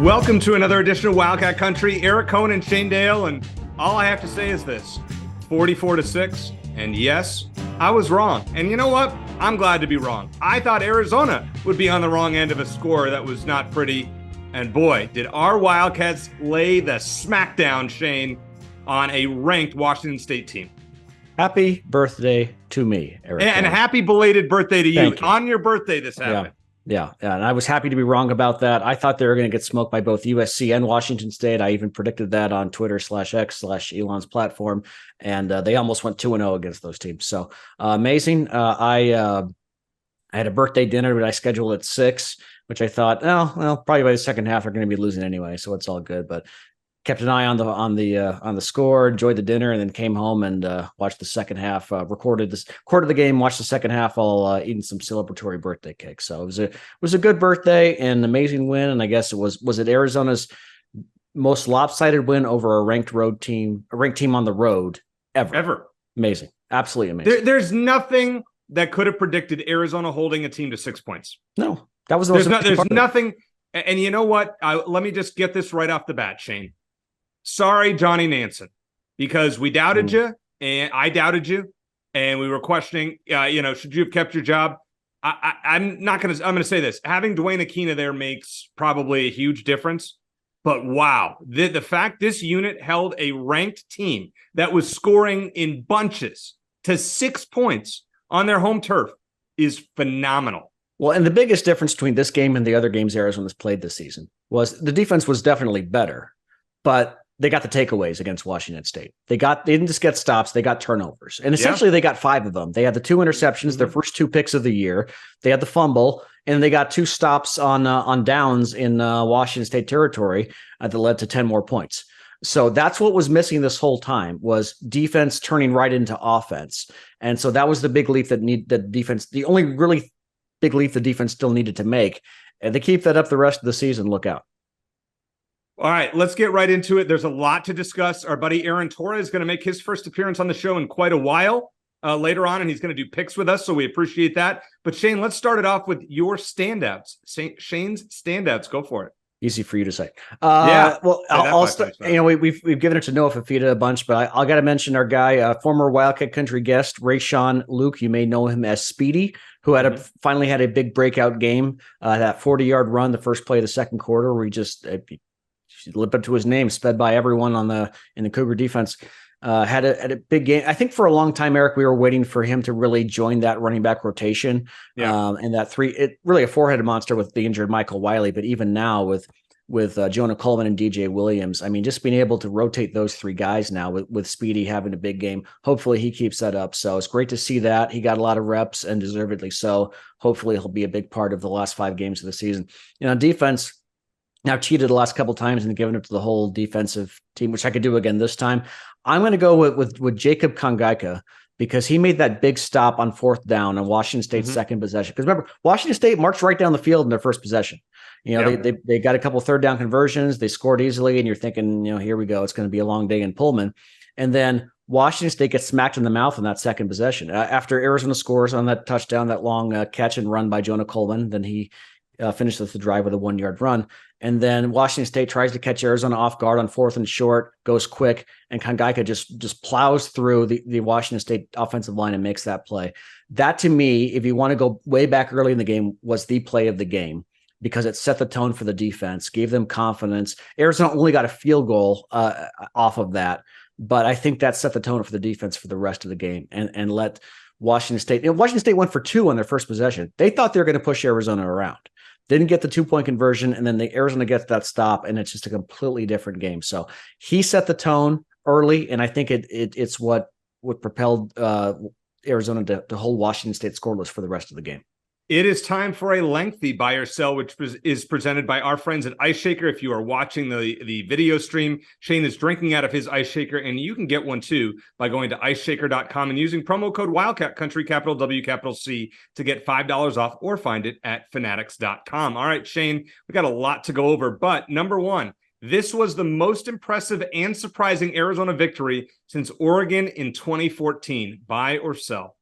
Welcome to another edition of Wildcat Country. Eric Cohen and Shane Dale, and all I have to say is this: 44-6. And yes, I was wrong. And you know what? I'm glad to be wrong. I thought Arizona would be on the wrong end of a score that was not pretty. And boy, did our Wildcats lay the smackdown, Shane, on a ranked Washington State team. Happy birthday to me, Eric. And happy belated birthday to you. On your birthday this happened. Yeah, and I was happy to be wrong about that. I thought they were going to get smoked by both USC and Washington State. I even predicted that on Twitter/X/Elon's platform, and they almost went 2-0 against those teams. So amazing. I had a birthday dinner that I scheduled at 6, which I thought, well, probably by the second half they're going to be losing anyway, so it's all good. But kept an eye on the score, enjoyed the dinner, and then came home and watched the second half. Recorded the game, watched the second half while eating some celebratory birthday cake. So it was a good birthday and amazing win. And I guess it was Arizona's most lopsided win over a ranked team on the road ever. Amazing, absolutely amazing. There's nothing that could have predicted Arizona holding a team to 6 points. No, that was there's nothing. And you know what? Let me just get this right off the bat, Shane. Sorry, Johnny Nansen, because we doubted you, and I doubted you, and we were questioning, should you have kept your job? I'm going to say this. Having Dwayne Aquina there makes probably a huge difference, but wow, the fact this unit held a ranked team that was scoring in bunches to 6 points on their home turf is phenomenal. Well, and the biggest difference between this game and the other games Arizona's played this season was the defense was definitely better, but they got the takeaways against Washington State. They didn't just get stops, they got turnovers. And essentially they got 5 of them. They had the 2 interceptions, their first 2 picks of the year. They had the fumble, and they got 2 stops on downs in Washington State territory that led to 10 more points. So that's what was missing this whole time, was defense turning right into offense. And so that was the big leap the only really big leap the defense still needed to make. And they keep that up the rest of the season, look out. All right, let's get right into it. There's a lot to discuss. Our buddy Aaron Torres is going to make his first appearance on the show in quite a while later on, and he's going to do picks with us, so we appreciate that. But Shane, let's start it off with your standouts. Shane's standouts. Go for it. Easy for you to say. Well, I'll start. We've given it to Noah Fafita a bunch, but I got to mention our guy, former Wildcat Country guest, Rayshawn Luke. You may know him as Speedy, who finally had a big breakout game. That 40-yard run, the first play of the second quarter, where he just lived up to his name, sped by everyone in the Cougar defense. Had a big game. I think for a long time, Eric, we were waiting for him to really join that running back rotation. And that really a 4-headed monster with the injured Michael Wiley. But even now with Jonah Coleman and DJ Williams, I mean, just being able to rotate those 3 guys now with Speedy having a big game, hopefully he keeps that up. So it's great to see that. He got a lot of reps, and deservedly so. Hopefully he'll be a big part of the last 5 games of the season. Defense now cheated the last couple of times and given it to the whole defensive team, which I could do again this time. I'm going to go with Jacob Kongaika, because he made that big stop on 4th down on Washington State's second possession. Because remember, Washington State marched right down the field in their first possession. They got a couple 3rd down conversions. They scored easily, and you're thinking, here we go. It's going to be a long day in Pullman. And then Washington State gets smacked in the mouth on that second possession. After Arizona scores on that touchdown, that long catch and run by Jonah Coleman, then he finishes the drive with a 1-yard run. And then Washington State tries to catch Arizona off guard on 4th and short, goes quick, and Kongaika just plows through the Washington State offensive line and makes that play. That, to me, if you want to go way back early in the game, was the play of the game, because it set the tone for the defense, gave them confidence. Arizona only got a field goal off of that, but I think that set the tone for the defense for the rest of the game and let Washington State. Washington State went for 2 on their first possession. They thought they were going to push Arizona around. Didn't get the 2-point conversion, and then Arizona gets that stop, and it's just a completely different game. So he set the tone early, and I think it's what propelled Arizona to hold Washington State scoreless for the rest of the game. It is time for a lengthy buy or sell, which is presented by our friends at Ice Shaker. If you are watching the video stream, Shane is drinking out of his Ice Shaker, and you can get one too by going to iceshaker.com and using promo code Wildcat Country, capital W, capital C, to get $5 off, or find it at fanatics.com. All right, Shane, we got a lot to go over, but number one, this was the most impressive and surprising Arizona victory since Oregon in 2014. Buy or sell?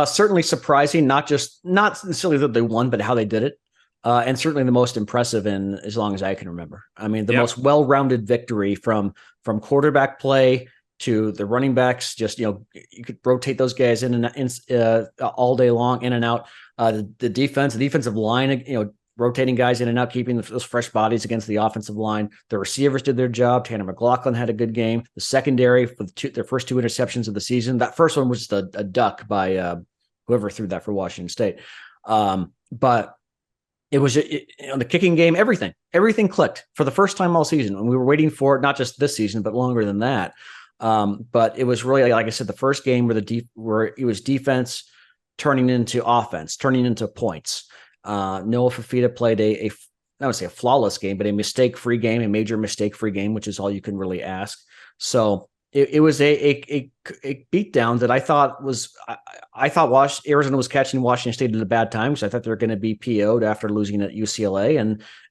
Certainly surprising, not necessarily that they won, but how they did it. and certainly the most impressive in as long as I can remember. I mean, the Yep. most well-rounded victory from quarterback play to the running backs. Just, you could rotate those guys in and all day long, in and out. The defensive line, rotating guys in and out, keeping those fresh bodies against the offensive line. The receivers did their job. Tanner McLaughlin had a good game. The secondary for their first 2 interceptions of the season. That first one was just a duck by whoever threw that for Washington State. But it was the kicking game, everything clicked for the first time all season. And we were waiting for it, not just this season, but longer than that. But it was really, like I said, the first game where it was defense turning into offense, turning into points. Noah Fifita played I would say a flawless game, but a mistake-free game, a major mistake-free game, which is all you can really ask. So it was a beatdown that I thought Arizona was catching Washington State at a bad time, because I thought they were going to be PO'd after losing at UCLA,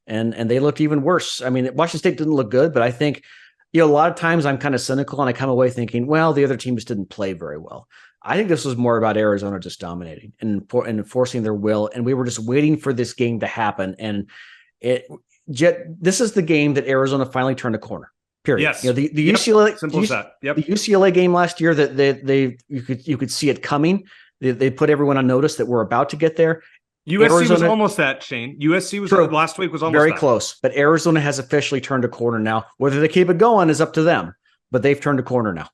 and they looked even worse. I mean, Washington State didn't look good, but I think, a lot of times I'm kind of cynical and I come away thinking, well, the other teams didn't play very well. I think this was more about Arizona just dominating and enforcing their will. And we were just waiting for this game to happen. And this is the game that Arizona finally turned a corner. Period. Yes. The UCLA, simple as that. Yep. The UCLA game last year, that you could see it coming. They put everyone on notice that we're about to get there. USC was almost that, Shane. USC was last week was almost very close. But Arizona has officially turned a corner now. Whether they keep it going is up to them. But they've turned a corner now.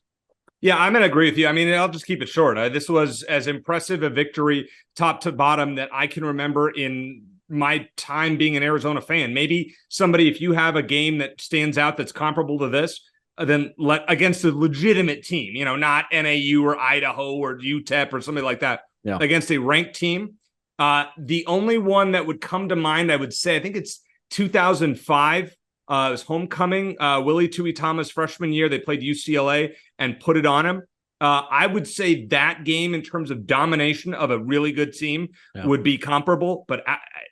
Yeah, I'm going to agree with you. I mean, I'll just keep it short. This was as impressive a victory, top to bottom, that I can remember in my time being an Arizona fan. Maybe somebody, if you have a game that stands out that's comparable to this, then against a legitimate team, not NAU or Idaho or UTEP or something like that, against a ranked team. The only one that would come to mind, I would say, I think it's 2005. It was homecoming. Willie Tui Thomas freshman year, they played UCLA and put it on him. I would say that game, in terms of domination of a really good team, would be comparable. But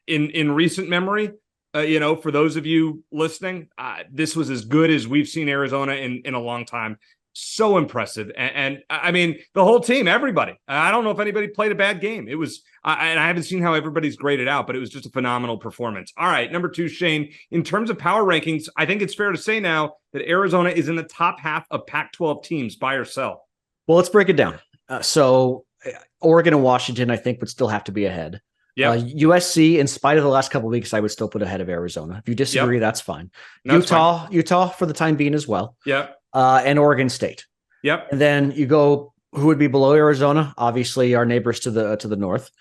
in recent memory, for those of you listening, this was as good as we've seen Arizona in a long time. So impressive. And I mean, the whole team, everybody. I don't know if anybody played a bad game. It was, and I haven't seen how everybody's graded out, but it was just a phenomenal performance. All right, number 2, Shane. In terms of power rankings, I think it's fair to say now that Arizona is in the top half of Pac-12 teams, buy or sell. Well, let's break it down. So Oregon and Washington, I think, would still have to be ahead. Yeah. USC, in spite of the last couple of weeks, I would still put ahead of Arizona. If you disagree, that's fine. Utah for the time being as well. Yeah. And Oregon State. Yep. And then you go, who would be below Arizona? Obviously, our neighbors to the north.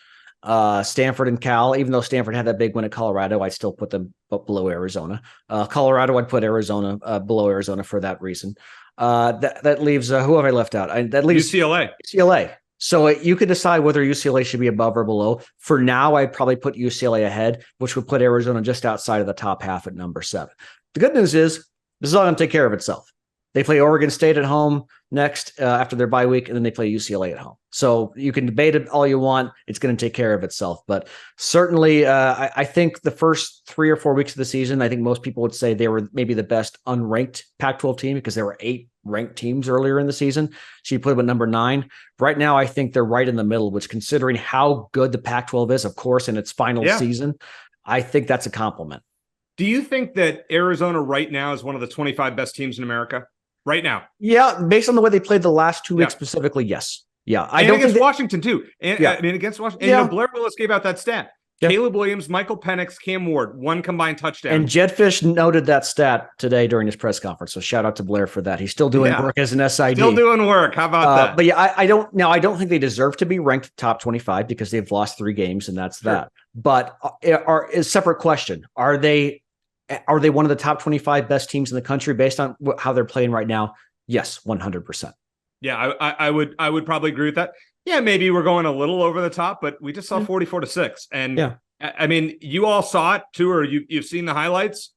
Stanford and Cal. Even though Stanford had that big win at Colorado, I'd still put them below Arizona. Colorado, I'd put Arizona below Arizona for that reason. That leaves who have I left out? That leaves UCLA. So you could decide whether UCLA should be above or below. For now, I'd probably put UCLA ahead, which would put Arizona just outside of the top half at number 7. The good news is this is all going to take care of itself. They play Oregon State at home next after their bye week, and then they play UCLA at home. So you can debate it all you want. It's going to take care of itself. But certainly, I think the first 3 or 4 weeks of the season, I think most people would say they were maybe the best unranked Pac-12 team, because there were 8 ranked teams earlier in the season. So you put them at number 9. Right now, I think they're right in the middle, which, considering how good the Pac-12 is, of course, in its final season, I think that's a compliment. Do you think that Arizona right now is one of the 25 best teams in America? Right now. Yeah, based on the way they played the last 2 weeks specifically, yes. Yeah. I don't against Washington too. And I mean, against Washington. And Blair Willis gave out that stat. Yeah. Caleb Williams, Michael Penix, Cam Ward, 1 combined touchdown. And Jed Fish noted that stat today during his press conference. So shout out to Blair for that. He's still doing work as an SID. Still doing work. How about that? But yeah, I don't think they deserve to be ranked top 25 because they've lost 3 games, and that's that. But a separate question. Are they one of the top 25 best teams in the country based on how they're playing right now? Yes, 100%. Yeah, I would probably agree with that. Yeah, maybe we're going a little over the top, but we just saw 44-6. And I mean, you all saw it too, or you've seen the highlights.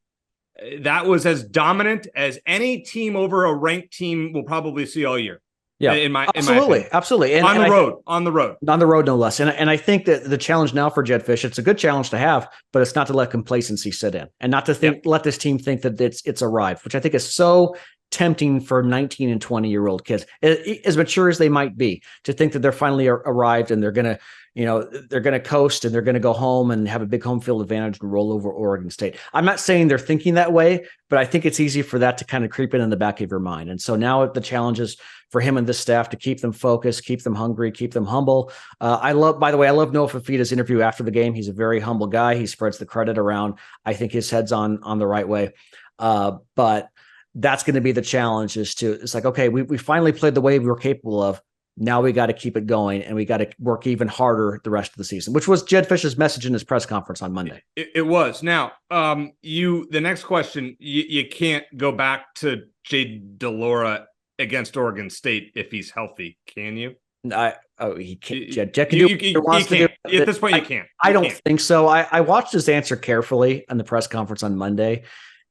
That was as dominant as any team over a ranked team will probably see all year. Yeah, absolutely. And on the road, no less. And I think that the challenge now for Jed Fish, it's a good challenge to have, but it's not to let complacency sit in and not to let this team think that it's arrived, which I think is so tempting for 19 and 20-year-old kids, as mature as they might be, to think that they're finally arrived and they're going to coast and they're going to go home and have a big home field advantage and roll over Oregon State. I'm not saying they're thinking that way, but I think it's easy for that to kind of creep in the back of your mind. And so now the challenge is for him and this staff to keep them focused, keep them hungry, keep them humble. By the way, I love Noah Fifita's interview after the game. He's a very humble guy. He spreads the credit around. I think his head's on the right way. But that's going to be the challenge, it's like, okay, we finally played the way we were capable of. Now we got to keep it going, and we got to work even harder the rest of the season, which was Jedd Fisch's message in his press conference on Monday. It was. Now, the next question, you can't go back to Jayden de Laura against Oregon State if he's healthy, can you? He can't. Jedd can do what he wants to do. At this point, you can't. I don't think so. I watched his answer carefully on the press conference on Monday,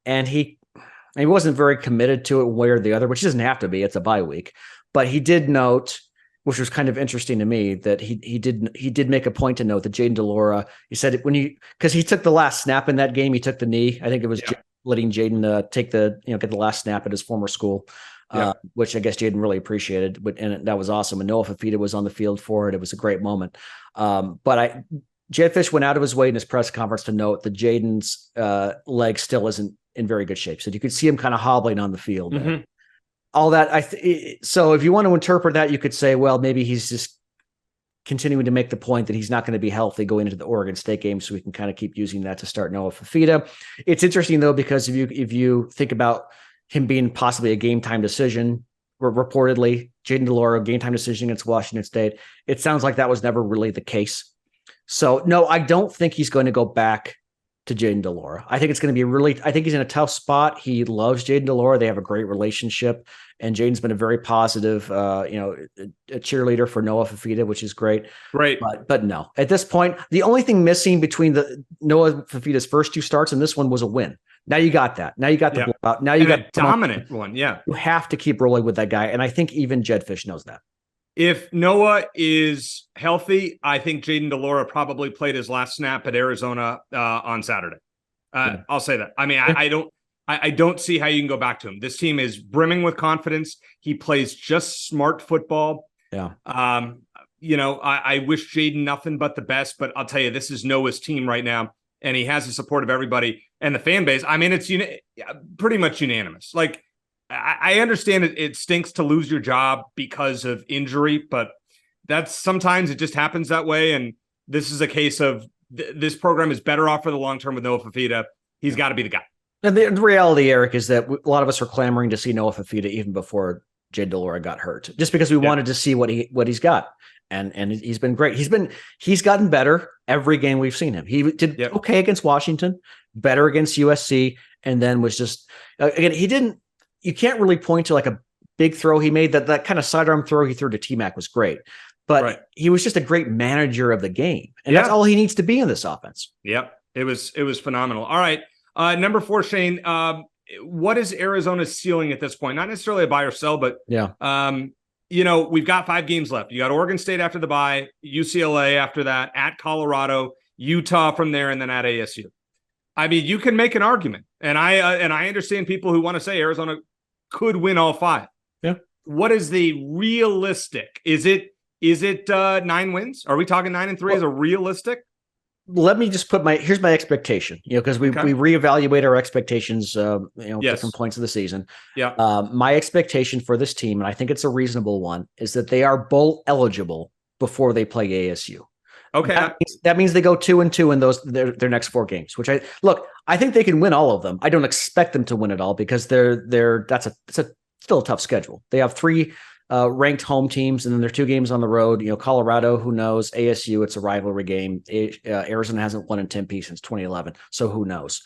and he wasn't very committed to it one way or the other, which doesn't have to be. It's a bye week. But he did note, which was kind of interesting to me, that he did make a point to note that Jayden de Laura, he said because he took the last snap in that game, he took the knee. I think it was letting Jayden get the last snap at his former school, which I guess Jayden really appreciated. And that was awesome. And Noah Fifita was on the field for it. It was a great moment. But Jedd Fisch went out of his way in his press conference to note that Jayden's leg still isn't in very good shape. So you could see him kind of hobbling on the field. Mm-hmm. All that. So if you want to interpret that, you could say, well, maybe he's just continuing to make the point that he's not going to be healthy going into the Oregon State game. So we can kind of keep using that to start Noah Fifita. It's interesting though, because if you think about him being possibly a game time decision, reportedly Jayden de Laura game time decision against Washington State, it sounds like that was never really the case. So no, I don't think he's going to go back to Jayden de Laura. I think it's going to be I think he's in a tough spot. He loves Jayden de Laura. They have a great relationship, and Jayden's been a very positive, a cheerleader for Noah Fifita, which is great. Right. But no, at this point, the only thing missing between the Noah Fifita's first two starts and this one was a win. Now you got that. Now you got the blowout. Now you got a dominant one. Yeah. You have to keep rolling with that guy. And I think even Jedd Fisch knows that. If Noah is healthy, I think Jayden de Laura probably played his last snap at Arizona on Saturday. I'll say that. I mean, I don't see how you can go back to him. This team is brimming with confidence. He plays just smart football. Yeah. I wish Jayden nothing but the best, but I'll tell you, this is Noah's team right now, and he has the support of everybody and the fan base. I mean, it's pretty much unanimous. Like, I understand it stinks to lose your job because of injury, but sometimes it just happens that way. And this is a case of this program is better off for the long term with Noah Fifita. He's got to be the guy. And the reality, Eric, is that a lot of us are clamoring to see Noah Fifita even before Jayden de Laura got hurt, just because we wanted to see what he's got. And he's been great. He's gotten better every game we've seen him. He did okay against Washington, better against USC, and then was just again, you can't really point to like a big throw he made. That kind of sidearm throw he threw to T-Mac was great, but he was just a great manager of the game. And that's all he needs to be in this offense. Yep. It was phenomenal. All right. Number 4, Shane, what is Arizona's ceiling at this point? Not necessarily a buy or sell, but we've got 5 games left. You got Oregon State after the bye, UCLA after that, at Colorado, Utah from there, and then at ASU. I mean, you can make an argument, and I understand people who want to say Arizona could win all 5. Yeah. What is the realistic? Is it 9 wins? Are we talking 9-3 as a realistic? Let me just here's my expectation, because we reevaluate our expectations, different points of the season. Yeah. My expectation for this team, and I think it's a reasonable one, is that they are bowl eligible before they play ASU. Okay. That means they go 2-2 in their next 4 games, which I think they can win all of them. I don't expect them to win it all because it's still a tough schedule. They have 3 ranked home teams, and then there are 2 games on the road. Colorado, who knows? ASU, it's a rivalry game. Arizona hasn't won in Tempe since 2011, so who knows?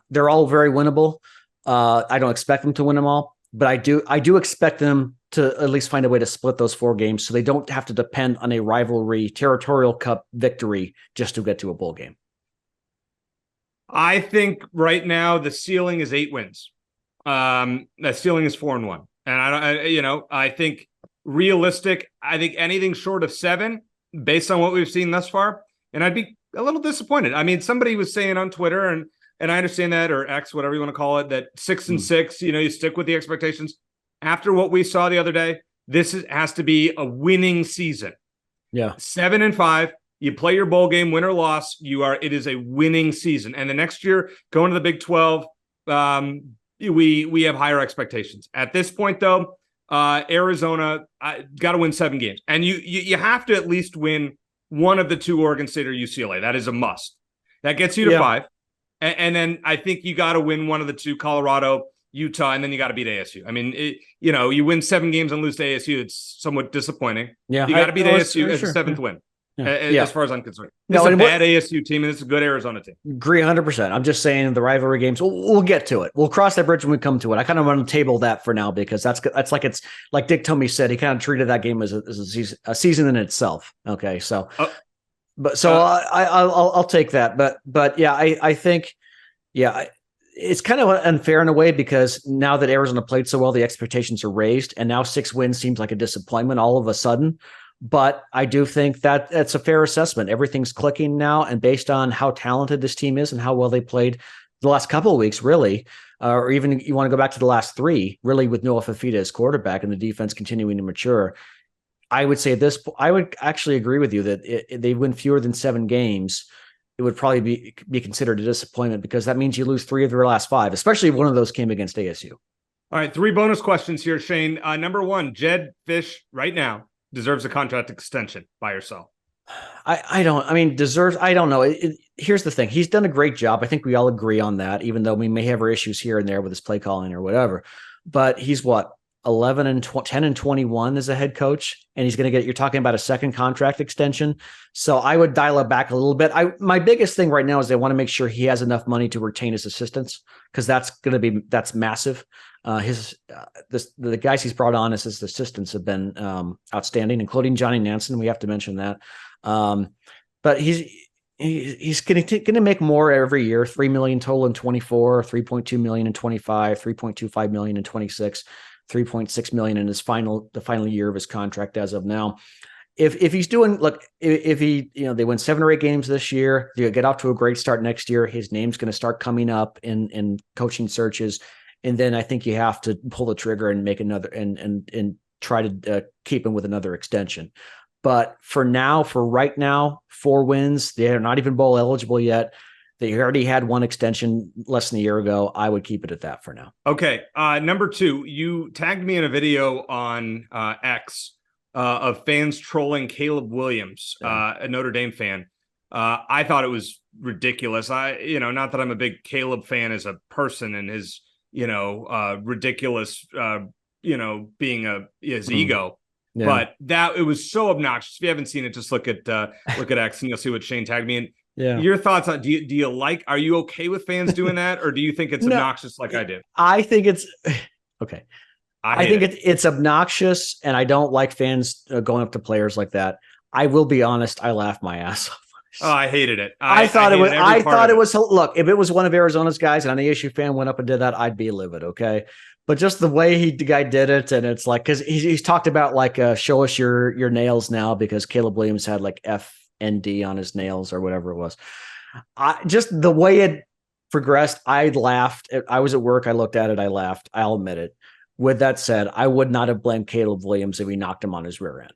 They're all very winnable. I don't expect them to win them all, but I do expect them to at least find a way to split those 4 games so they don't have to depend on a rivalry territorial cup victory just to get to a bowl game. I think right now the ceiling is 8 wins. The ceiling is 4-1. And I think realistic, I think anything short of 7 based on what we've seen thus far. And I'd be a little disappointed. I mean, somebody was saying on Twitter, and and I understand that, or X, whatever you want to call it, that 6-6, you stick with the expectations. After what we saw the other day, has to be a winning season. Yeah. 7-5. You play your bowl game, win or loss. It is a winning season. And the next year, going to the Big 12, we have higher expectations. At this point, though, Arizona got to win 7 games. And you have to at least win one of the 2 Oregon State or UCLA. That is a must. That gets you to 5. And then I think you got to win one of the 2, Colorado, Utah, and then you got to beat ASU. I mean, you win 7 games and lose to ASU. It's somewhat disappointing. Yeah, you got to beat ASU as a 7th win. As far as I'm concerned, it's a bad ASU team, and it's a good Arizona team. Agree 100%. I'm just saying the rivalry games. We'll get to it. We'll cross that bridge when we come to it. I kind of want to table that for now because that's it's like Dick Tomey said. He kind of treated that game as a season in itself. Okay, so, I'll take that. But yeah, I think it's kind of unfair in a way because now that Arizona played so well, the expectations are raised, and now 6 wins seems like a disappointment all of a sudden. But I do think that it's a fair assessment. Everything's clicking now, and based on how talented this team is and how well they played the last couple of weeks, really, or even you want to go back to the last 3, really, with Noah Fifita as quarterback and the defense continuing to mature. I would say I would actually agree with you that they win fewer than 7 games. It would probably be considered a disappointment because that means you lose 3 of their last 5, especially if one of those came against ASU. All right, 3 bonus questions here, Shane. Number 1, Jed Fish right now deserves a contract extension by yourself. I don't know. Here's the thing. He's done a great job. I think we all agree on that, even though we may have our issues here and there with his play calling or whatever. But he's 10 and 21 as a head coach, and he's going to you're talking about a second contract extension. So I would dial it back a little bit. My biggest thing right now is they want to make sure he has enough money to retain his assistants, because that's massive. The guys he's brought on as his assistants have been outstanding, including Johnny Nansen. We have to mention that. But he's going to make more every year, $3 million total in 24, $3.2 million in 25, $3.25 million in 26, $3.6 million in the final year of his contract as of now. If he's doing, if they win 7 or 8 games this year, they get off to a great start next year, his name's going to start coming up in coaching searches. And then I think you have to pull the trigger and make another and try to keep him with another extension. But for right now, 4 wins. They're not even bowl eligible yet. They already had 1 extension less than a year ago. I would keep it at that for now. Okay. Number 2, you tagged me in a video on X of fans trolling Caleb Williams, a Notre Dame fan. I thought it was ridiculous. Not that I'm a big Caleb fan as a person and his, ridiculous, being his ego. Yeah. But it was so obnoxious. If you haven't seen it, just look at X and you'll see what Shane tagged me in. Yeah. Your thoughts on, are you okay with fans doing that, or do you think it's obnoxious like I do? I think it's okay. I think it's obnoxious, and I don't like fans going up to players like that. I will be honest, I laughed my ass off. Oh, I hated it. I thought it was look, if it was one of Arizona's guys and an ASU fan went up and did that, I'd be livid, okay? But just the way the guy did it, and it's like, because he's talked about show us your nails now, because Caleb Williams had FND on his nails or whatever it was. Just the way it progressed, I laughed. I was at work. I looked at it. I laughed. I'll admit it. With that said, I would not have blamed Caleb Williams if he knocked him on his rear end.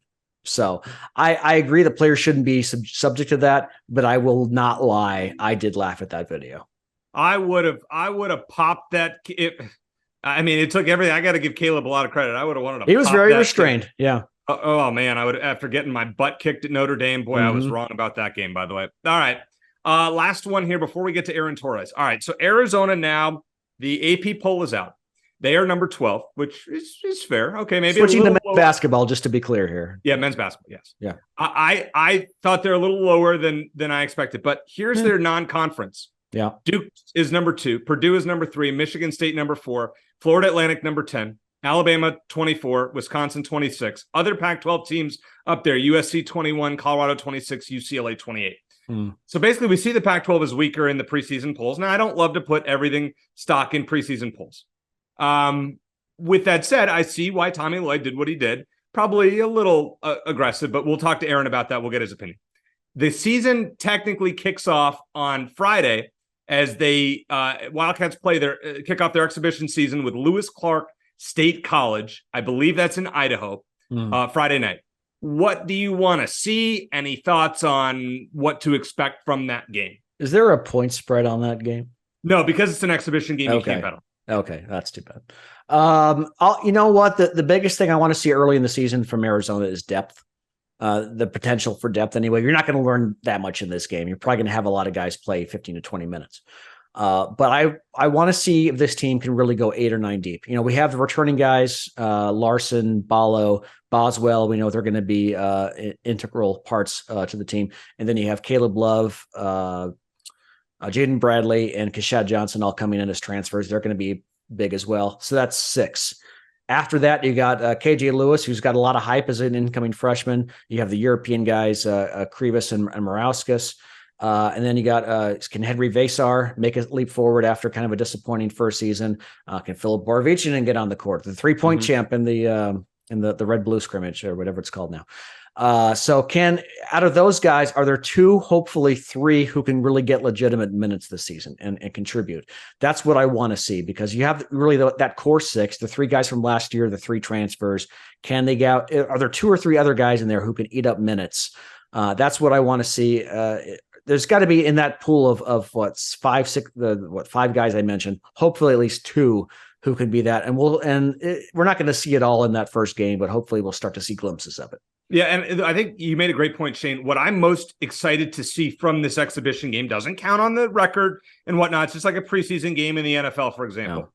So I agree the players shouldn't be subject to that, but I will not lie. I did laugh at that video. I would have popped that. It took everything. I got to give Caleb a lot of credit. I would have wanted to. He was very restrained. Kid. Yeah. Oh man, I would, after getting my butt kicked at Notre Dame. Boy, I was wrong about that game, by the way. All right. Last one here before we get to Aaron Torres. All right. So Arizona now, the AP poll is out. They are number 12, which is fair. Okay, maybe switching to men's basketball, just to be clear here. Yeah, men's basketball. Yes. Yeah. I thought they're a little lower than I expected, but here's their non-conference. Yeah. Duke is number 2, Purdue is number 3, Michigan State number 4, Florida Atlantic number 10, Alabama 24, Wisconsin 26. Other Pac-12 teams up there: USC 21, Colorado 26, UCLA 28. So basically, we see the Pac-12 is weaker in the preseason polls. Now, I don't love to put everything stock in preseason polls. With that said, I see why Tommy Lloyd did what he did. Probably a little aggressive, but we'll talk to Aaron about that. We'll get his opinion. The season technically kicks off on Friday, as they Wildcats play their kick off their exhibition season with Lewis Clark State College. I believe that's in Idaho, Friday night. What do you want to see? Any thoughts on what to expect from that game? Is there a point spread on that game? No, because it's an exhibition game. You can't bet on. Okay, that's too bad. You know what? The biggest thing I want to see early in the season from Arizona is depth. The potential for depth anyway. You're not going to learn that much in this game. You're probably going to have a lot of guys play 15 to 20 minutes. But I want to see if this team can really go 8 or 9 deep. We have the returning guys, Larson, Ballo, Boswell. We know they're going to be integral parts to the team. And then you have Caleb Love, Jaden Bradley, and Kashad Johnson all coming in as transfers. They're going to be big as well. So that's 6. After that, you got KJ Lewis, who's got a lot of hype as an incoming freshman. You have the European guys, Krivas and Morauskas. And then you got can Henry Vasar make a leap forward after kind of a disappointing first season? Can Philip Borovichin get on the court? The 3-point champ in the red-blue scrimmage or whatever it's called now. So out of those guys, are there 2, hopefully 3, who can really get legitimate minutes this season and contribute? That's what I want to see, because you have really that core 6, the 3 guys from last year, the 3 transfers. Can they get out? Are there 2 or 3 other guys in there who can eat up minutes? That's what I want to see. There's got to be in that pool of 5, 6, 5 guys I mentioned, hopefully at least 2 who can be that. And we're not going to see it all in that first game, but hopefully we'll start to see glimpses of it. Yeah, and I think you made a great point, Shane. What I'm most excited to see from this exhibition game doesn't count on the record and whatnot. It's just like a preseason game in the NFL, for example. No.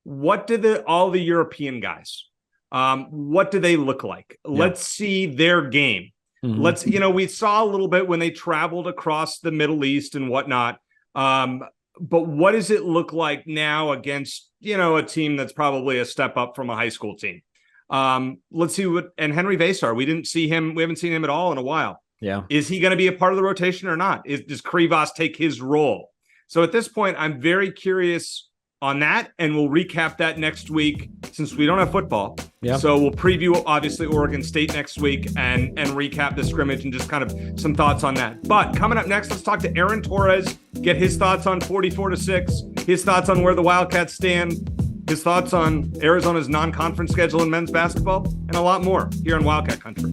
What did all the European guys, what do they look like? Yeah. Let's see their game. Mm-hmm. We saw a little bit when they traveled across the Middle East and whatnot. But what does it look like now against, a team that's probably a step up from a high school team? Let's see and Henry Vasar, we haven't seen him at all in a while. Yeah. Is he going to be a part of the rotation or not? Does Krivas take his role? So at this point, I'm very curious on that, and we'll recap that next week since we don't have football. Yeah. So we'll preview, obviously, Oregon State next week and recap the scrimmage and just kind of some thoughts on that. But coming up next, let's talk to Aaron Torres, get his thoughts on 44-6, his thoughts on where the Wildcats stand, his thoughts on Arizona's non-conference schedule in men's basketball, and a lot more here in Wildcat Country.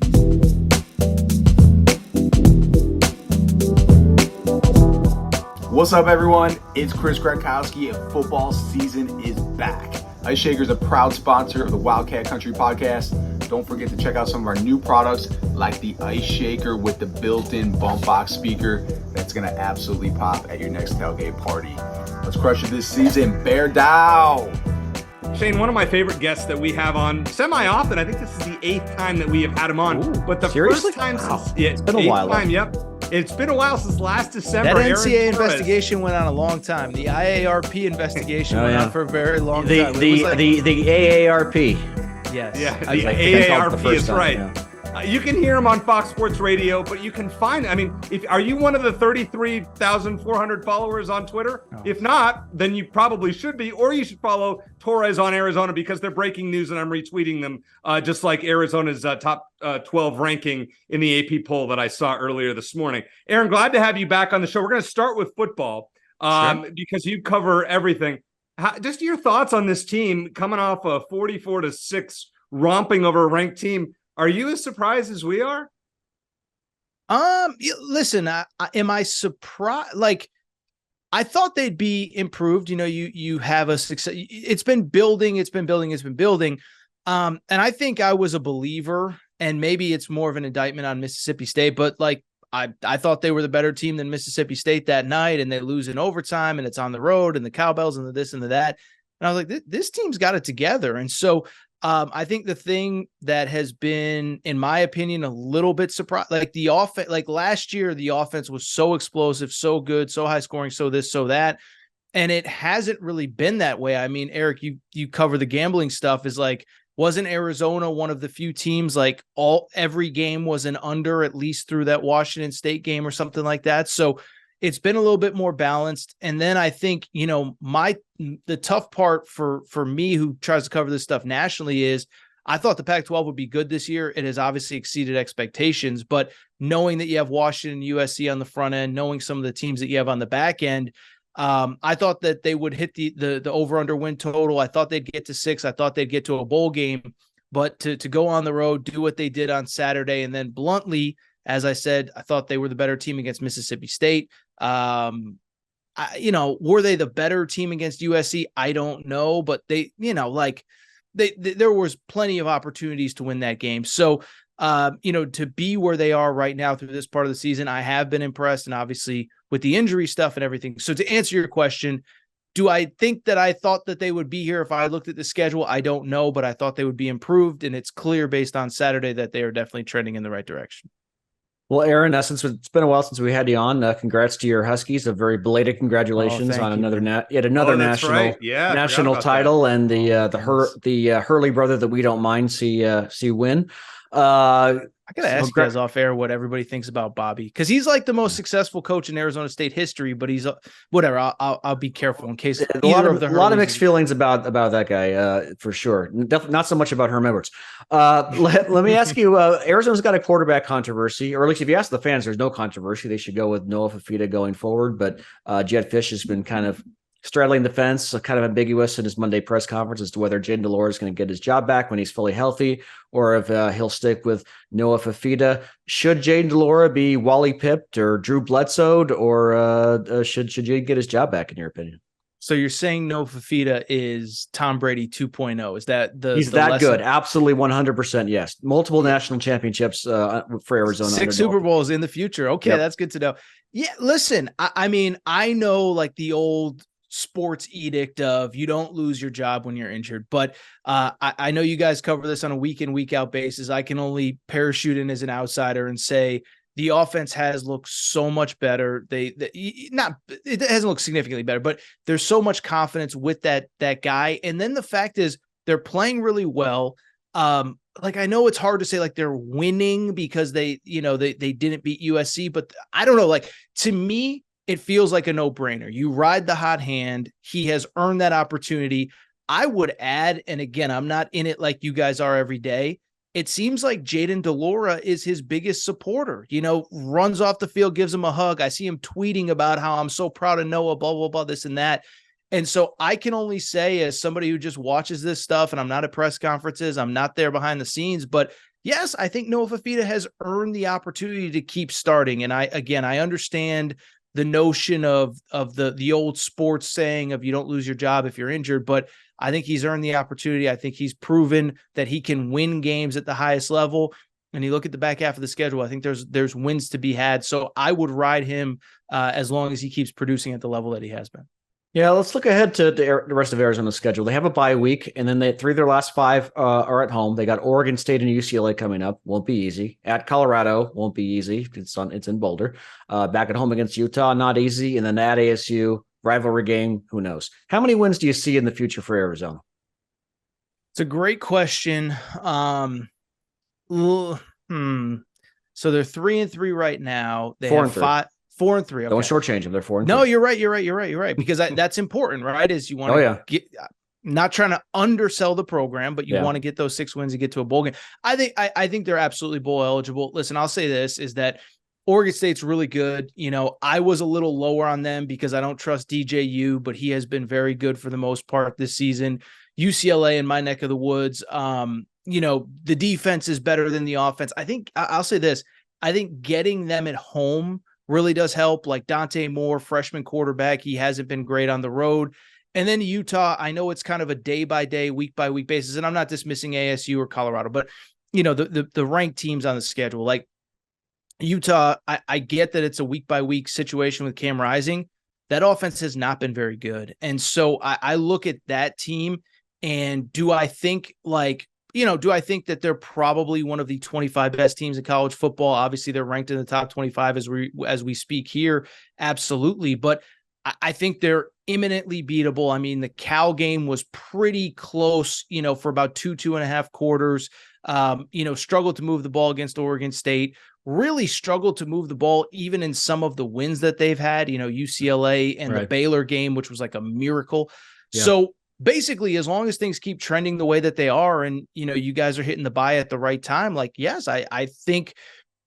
What's up, everyone? It's Chris Gradkowski, and football season is back. Ice Shaker is a proud sponsor of the Wildcat Country podcast. Don't forget to check out some of our new products like the Ice Shaker with the built-in bump box speaker that's going to absolutely pop at your next tailgate party. Let's crush it this season. Bear down! Shane, one of my favorite guests that we have on semi-often. I think this is the 8th time that we have had him on. Ooh, but the seriously? first time wow. since it's been a while. Yep. It's been a while since last December. That NCAA investigation went on a long time. The IARP investigation went on for a very long time. The AARP. Yes. Yeah, the AARP is right. Yeah. You can hear him on Fox Sports Radio, but you can find, are you one of the 33,400 followers on Twitter? Oh. If not, then you probably should be, or you should follow Torres on Arizona because they're breaking news and I'm retweeting them, just like Arizona's top 12 ranking in the AP poll that I saw earlier this morning. Aaron, glad to have you back on the show. We're going to start with football because you cover everything. Just your thoughts on this team coming off a 44-6 romping over a ranked team. Are you as surprised as we are? Listen, am I surprised? Like, I thought they'd be improved. You have a success. It's been building. And I think I was a believer, and maybe it's more of an indictment on Mississippi State, but like, I thought they were the better team than Mississippi State that night, and they lose in overtime, and it's on the road, and the cowbells, and the this and the that. And I was like, this team's got it together. And so, I think the thing that has been, in my opinion, a little bit surprised, like the offense, like last year, the offense was so explosive, so good, so high scoring, so this, so that. And it hasn't really been that way. I mean, Eric, you cover the gambling stuff, is like, wasn't Arizona one of the few teams, like every game was an under, at least through that Washington State game or something like that. So it's been a little bit more balanced. And then I think, the tough part for me, who tries to cover this stuff nationally, is I thought the Pac-12 would be good this year. It has obviously exceeded expectations, but knowing that you have Washington, USC on the front end, knowing some of the teams that you have on the back end, I thought that they would hit the over under win total. I thought they'd get to 6. I thought they'd get to a bowl game, but to go on the road, do what they did on Saturday, and then bluntly, as I said, I thought they were the better team against Mississippi State. Were they the better team against USC? I don't know, but they there was plenty of opportunities to win that game. So, to be where they are right now through this part of the season, I have been impressed, and obviously with the injury stuff and everything. So to answer your question, do I think that I thought that they would be here if I looked at the schedule? I don't know, but I thought they would be improved, and it's clear based on Saturday that they are definitely trending in the right direction. Well, Aaron, since it's been a while since we had you on, congrats to your Huskies. A very belated congratulations on another national title, and the Hurley brother that we don't mind see win. I gotta ask you guys off air what everybody thinks about Bobby, because he's like the most successful coach in Arizona State history. But he's whatever. I'll be careful in case a lot of mixed feelings about that guy for sure. Definitely not so much about Herm Edwards. Let me ask you. Arizona's got a quarterback controversy, or at least if you ask the fans, there's no controversy. They should go with Noah Fifita going forward, but Jed Fish has been kind of straddling the fence, kind of ambiguous in his Monday press conference as to whether Jaden Delora is going to get his job back when he's fully healthy, or if he'll stick with Noah Fifita. Should Jaden Delora be Wally pipped or Drew Bledsoe, or should Jaden get his job back, in your opinion? So you're saying Noah Fifita is Tom Brady 2.0? Is that he's that lesson? Good? Absolutely, 100%. Yes, multiple national championships for Arizona. 6 Super Bowls in the future. Okay, yep. That's good to know. Yeah, listen, I mean, I know like the old sports edict of you don't lose your job when you're injured, but I know you guys cover this on a week in, week out basis. I can only parachute in as an outsider and say the offense has looked so much better. It hasn't looked significantly better, but there's so much confidence with that guy. And then the fact is they're playing really well. Like, I know it's hard to say like they're winning because they didn't beat USC, but I don't know, like, to me, it feels like a no-brainer. You ride the hot hand. He has earned that opportunity. I would add, and again, I'm not in it like you guys are every day, it seems like Jaden Delora is his biggest supporter, runs off the field, gives him a hug. I see him tweeting about how I'm so proud of Noah, blah, blah, blah, this and that. And so I can only say, as somebody who just watches this stuff, and I'm not at press conferences, I'm not there behind the scenes, but yes, I think Noah Fifita has earned the opportunity to keep starting. And I understand the notion of the old sports saying of you don't lose your job if you're injured, but I think he's earned the opportunity. I think he's proven that he can win games at the highest level. And you look at the back half of the schedule, I think there's wins to be had. So I would ride him as long as he keeps producing at the level that he has been. Yeah, let's look ahead to the rest of Arizona's schedule. They have a bye week, and then 3 of their last 5 are at home. They got Oregon State and UCLA coming up. Won't be easy. At Colorado, won't be easy. It's in Boulder. Back at home against Utah, not easy. And then at ASU, rivalry game, who knows? How many wins do you see in the future for Arizona? It's a great question. So they're 3-3 right now. They have 5. 4-3. Okay. Don't shortchange them. They're 4-3. No, you're right. Because that's important, right? Is you want to get, not trying to undersell the program, but you want to get those 6 wins and get to a bowl game. I think they're absolutely bowl eligible. Listen, I'll say this is that Oregon State's really good. I was a little lower on them because I don't trust DJU, but he has been very good for the most part this season. UCLA in my neck of the woods. The defense is better than the offense. I think I'll say this. I think getting them at home really does help. Like Dante Moore, freshman quarterback, he hasn't been great on the road. And then Utah, I know it's kind of a day-by-day, week-by-week basis, and I'm not dismissing ASU or Colorado, but, the ranked teams on the schedule. Like Utah, I get that it's a week-by-week situation with Cam Rising. That offense has not been very good. And so I look at that team, and do I think that they're probably one of the 25 best teams in college football? Obviously, they're ranked in the top 25 as we speak here. Absolutely. But I think they're imminently beatable. I mean, the Cal game was pretty close, for about 2.5 quarters. Struggled to move the ball against Oregon State. Really struggled to move the ball even in some of the wins that they've had, UCLA and the Baylor game, which was like a miracle. Yeah. So basically, as long as things keep trending the way that they are, and, you guys are hitting the bye at the right time, like, yes, I think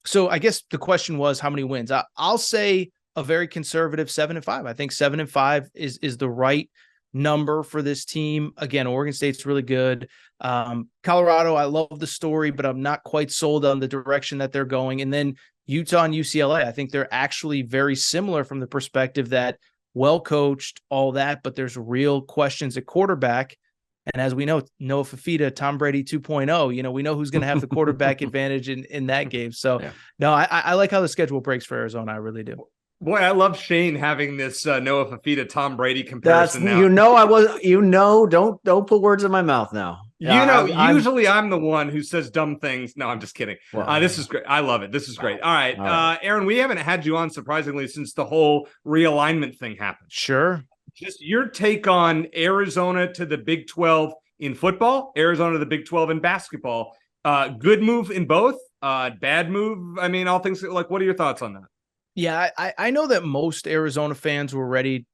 so. I guess the question was how many wins. I'll say a very conservative 7-5. I think 7-5 is the right number for this team. Again, Oregon State's really good. Colorado, I love the story, but I'm not quite sold on the direction that they're going. And then Utah and UCLA, I think they're actually very similar from the perspective that well coached, all that, but there's real questions at quarterback. And as we know, Noah Fafita, Tom Brady 2.0, we know who's going to have the quarterback advantage in that game. So, no, I like how the schedule breaks for Arizona. I really do. Boy, I love Shane having this Noah Fafita, Tom Brady comparison now. Don't put words in my mouth now. Usually I'm the one who says dumb things. No, I'm just kidding. Well, this is great. I love it. This is great. All right. Aaron, we haven't had you on, surprisingly, since the whole realignment thing happened. Sure. Just your take on Arizona to the Big 12 in football, Arizona to the Big 12 in basketball. Good move in both. Bad move. I mean, all things like, what are your thoughts on that? Yeah, I know that most Arizona fans were ready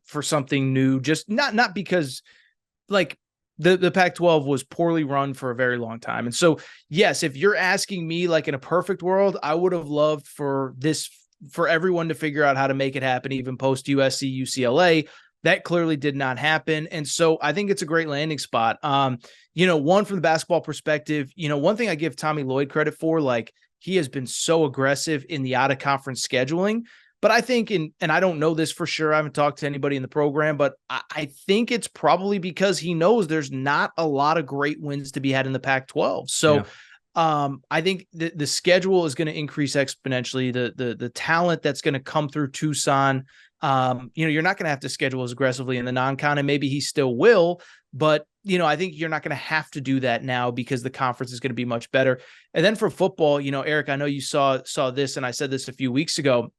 for something new, just not because like the Pac-12 was poorly run for a very long time. And so, yes, if you're asking me, like in a perfect world, I would have loved for everyone to figure out how to make it happen, even post USC, UCLA. That clearly did not happen. And so I think it's a great landing spot. One, from the basketball perspective, one thing I give Tommy Lloyd credit for, like, he has been so aggressive in the out-of-conference scheduling. But I think, and I don't know this for sure, I haven't talked to anybody in the program, but I think it's probably because he knows there's not a lot of great wins to be had in the Pac-12. So I think the schedule is going to increase exponentially. The talent that's going to come through Tucson, you're not going to have to schedule as aggressively in the non-con, and maybe he still will, but I think you're not going to have to do that now because the conference is going to be much better. And then for football, Eric, I know you saw this, and I said this a few weeks ago.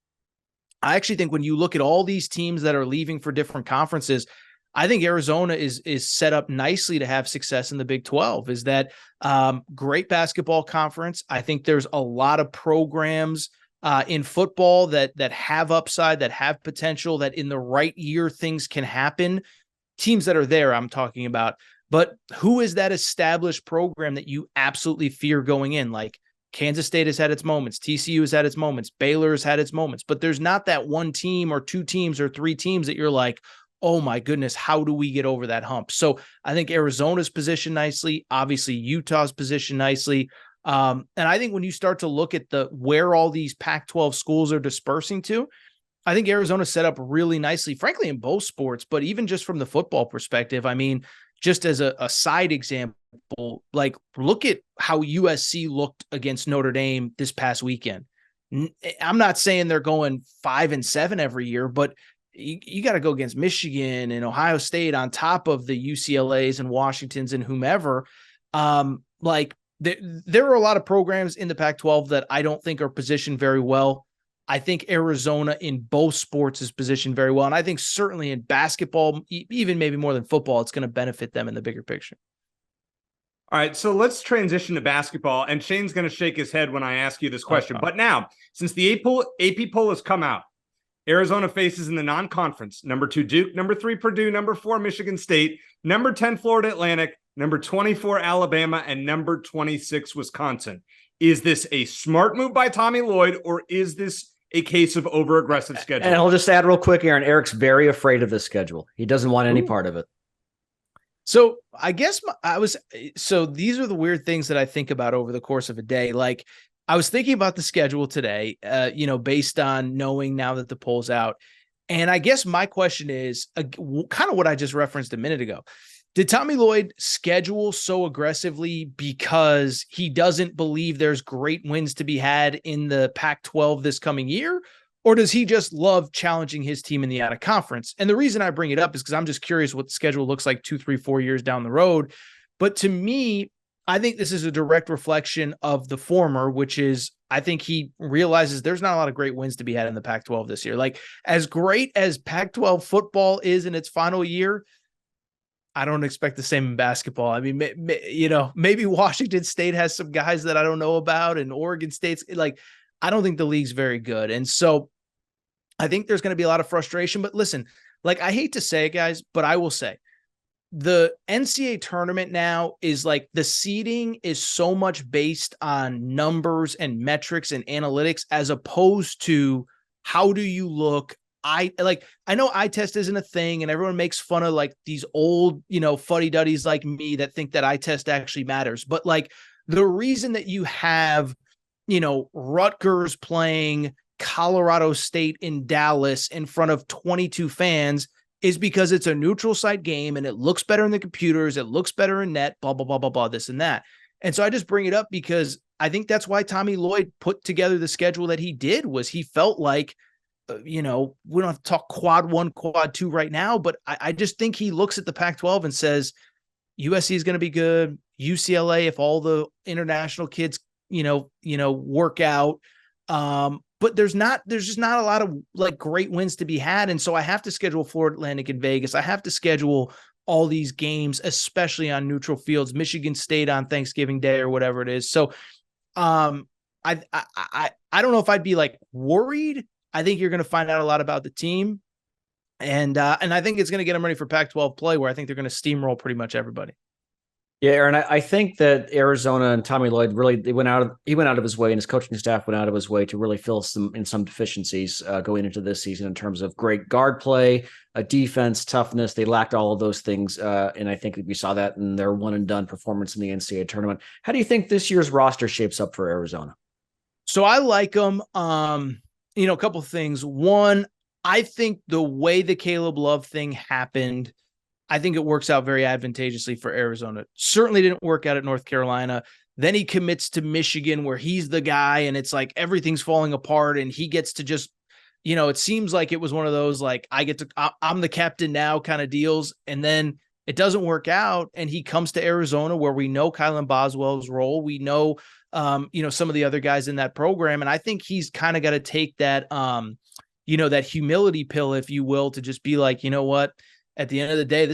I actually think when you look at all these teams that are leaving for different conferences, I think Arizona is set up nicely to have success in the Big 12. Is that great basketball conference? I think there's a lot of programs in football that have upside, that have potential, that in the right year things can happen. Teams that are there, I'm talking about. But who is that established program that you absolutely fear going in? Like Kansas State has had its moments. TCU has had its moments. Baylor has had its moments. But there's not that one team or two teams or three teams that you're like, oh my goodness, how do we get over that hump? So I think Arizona's positioned nicely. Obviously, Utah's positioned nicely. And I think when you start to look at where all these Pac-12 schools are dispersing to, I think Arizona's set up really nicely, frankly, in both sports, but even just from the football perspective. I mean, just as a side example, like look at how USC looked against Notre Dame this past weekend. I'm not saying they're going 5-7 every year, but you got to go against Michigan and Ohio State on top of the UCLAs and Washingtons and whomever. There are a lot of programs in the Pac-12 that I don't think are positioned very well. I think Arizona in both sports is positioned very well. And I think certainly in basketball, even maybe more than football, it's going to benefit them in the bigger picture. All right, so let's transition to basketball. And Shane's going to shake his head when I ask you this question. But now, since the AP poll has come out, Arizona faces in the non-conference, number 2 Duke, number 3 Purdue, number 4 Michigan State, number 10 Florida Atlantic, number 24 Alabama, and number 26 Wisconsin. Is this a smart move by Tommy Lloyd, or is this a case of over-aggressive scheduling? And I'll just add real quick, Aaron, Eric's very afraid of this schedule. He doesn't want any part of it. So I guess these are the weird things that I think about over the course of a day. Like I was thinking about the schedule today, based on knowing now that the poll's out. And I guess my question is kind of what I just referenced a minute ago. Did Tommy Lloyd schedule so aggressively because he doesn't believe there's great wins to be had in the Pac-12 this coming year? Or does he just love challenging his team in the out of conference? And the reason I bring it up is because I'm just curious what the schedule looks like 2, 3, 4 years down the road. But to me, I think this is a direct reflection of the former, which is I think he realizes there's not a lot of great wins to be had in the Pac-12 this year. Like as great as Pac-12 football is in its final year, I don't expect the same in basketball. I mean, maybe Washington State has some guys that I don't know about, and Oregon State's like, I don't think the league's very good. And so I think there's going to be a lot of frustration, but listen, like I hate to say it, guys, but I will say the NCAA tournament now is like the seeding is so much based on numbers and metrics and analytics as opposed to how do you look? I know eye test isn't a thing, and everyone makes fun of like these old, fuddy-duddies like me that think that eye test actually matters. But like the reason that you have, Rutgers playing Colorado State in Dallas in front of 22 fans is because it's a neutral site game and it looks better in the computers. It looks better in net, blah, blah, blah, blah, blah, this and that. And so I just bring it up because I think that's why Tommy Lloyd put together the schedule that he did. Was he felt like, we don't have to talk quad 1, quad 2 right now, but I just think he looks at the Pac-12 and says, USC is going to be good. UCLA, if all the international kids, work out. But there's just not a lot of like great wins to be had. And so I have to schedule Florida Atlantic in Vegas. I have to schedule all these games, especially on neutral fields, Michigan State on Thanksgiving Day or whatever it is. So I don't know if I'd be like worried. I think you're going to find out a lot about the team. And I think it's going to get them ready for Pac-12 play, where I think they're going to steamroll pretty much everybody. Yeah, Aaron, I think that Arizona and Tommy Lloyd really he went out of his way, and his coaching staff went out of his way to really fill some deficiencies going into this season in terms of great guard play, defense, toughness. They lacked all of those things, and I think we saw that in their one and done performance in the NCAA tournament. How do you think this year's roster shapes up for Arizona? So I like them. A couple of things. One, I think the way the Caleb Love thing happened, I think it works out very advantageously for Arizona. Certainly didn't work out at North Carolina. Then he commits to Michigan, where he's the guy, and it's like everything's falling apart, and he gets to just, it seems like it was one of those like I'm the captain now kind of deals, and then it doesn't work out, and he comes to Arizona, where we know Kylan Boswell's role, we know some of the other guys in that program, and I think he's kind of got to take that that humility pill, if you will, to just be like, what? At the end of the day,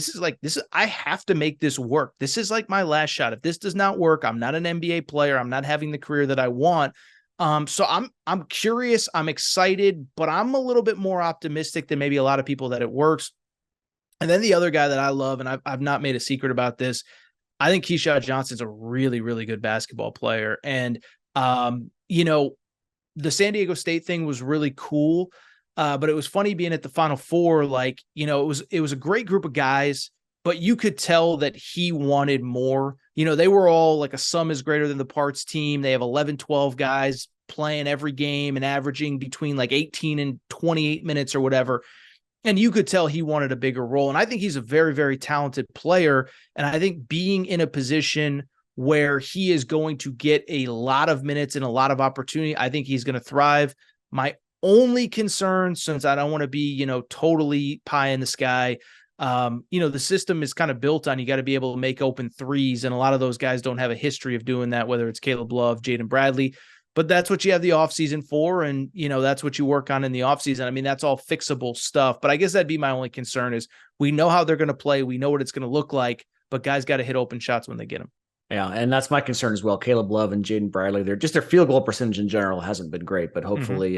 I have to make this work. This is like my last shot. If this does not work, I'm not an NBA player. I'm not having the career that I want. So I'm curious. I'm excited, but I'm a little bit more optimistic than maybe a lot of people that it works. And then the other guy that I love, and I've not made a secret about this, I think Keyshawn Johnson's a really, really good basketball player. And, the San Diego State thing was really cool. But it was funny being at the Final Four. Like, it was a great group of guys, but you could tell that he wanted more. They were all like a sum is greater than the parts team. They have 11, 12 guys playing every game and averaging between like 18 and 28 minutes or whatever. And you could tell he wanted a bigger role. And I think he's a very, very talented player. And I think being in a position where he is going to get a lot of minutes and a lot of opportunity, I think he's going to thrive. My only concern, since I don't want to be, totally pie in the sky, the system is kind of built on, you got to be able to make open threes. And a lot of those guys don't have a history of doing that, whether it's Caleb Love, Jaden Bradley, but that's what you have the offseason for. And, that's what you work on in the offseason. I mean, that's all fixable stuff, but I guess that'd be my only concern is we know how they're going to play. We know what it's going to look like, but guys got to hit open shots when they get them. Yeah, and that's my concern as well. Caleb Love and Jaden Bradley, their field goal percentage in general hasn't been great, but hopefully